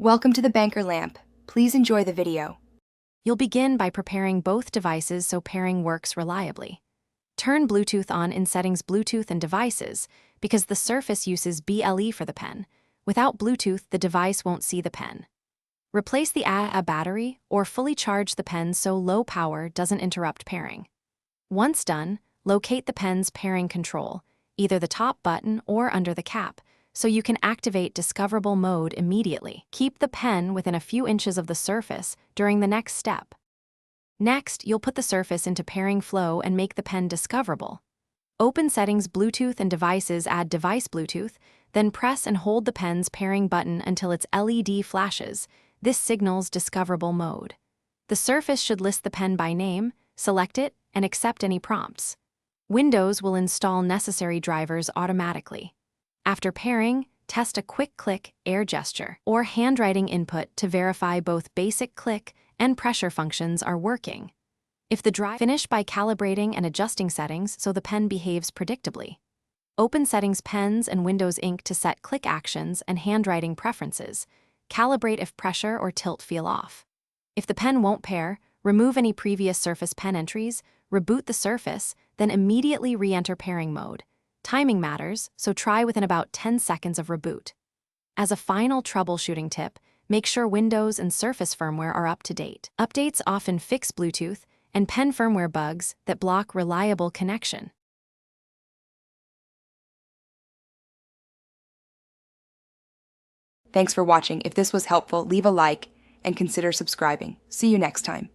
Welcome to the Banker Lamp. Please enjoy the video. You'll begin by preparing both devices so pairing works reliably. Turn Bluetooth on in Settings Bluetooth and Devices because the Surface uses BLE for the pen. Without Bluetooth, the device won't see the pen. Replace the AA battery or fully charge the pen so low power doesn't interrupt pairing. Once done, locate the pen's pairing control, either the top button or under the cap, so you can activate discoverable mode immediately. Keep the pen within a few inches of the surface during the next step. Next, you'll put the surface into pairing flow and make the pen discoverable. Open Settings Bluetooth and Devices, add Device Bluetooth, then press and hold the pen's pairing button until its LED flashes. This signals discoverable mode. The surface should list the pen by name, select it, and accept any prompts. Windows will install necessary drivers automatically. After pairing, test a quick click, air gesture, or handwriting input to verify both basic click and pressure functions are working. If the drive, finish by calibrating and adjusting settings so the pen behaves predictably. Open Settings Pens and Windows Ink to set click actions and handwriting preferences. Calibrate if pressure or tilt feel off. If the pen won't pair, remove any previous Surface pen entries, reboot the Surface, then immediately re-enter pairing mode. Timing matters, so try within about 10 seconds of reboot. As a final troubleshooting tip, make sure Windows and Surface firmware are up to date. Updates often fix Bluetooth and pen firmware bugs that block reliable connection. Thanks for watching. If this was helpful, leave a like and consider subscribing. See you next time.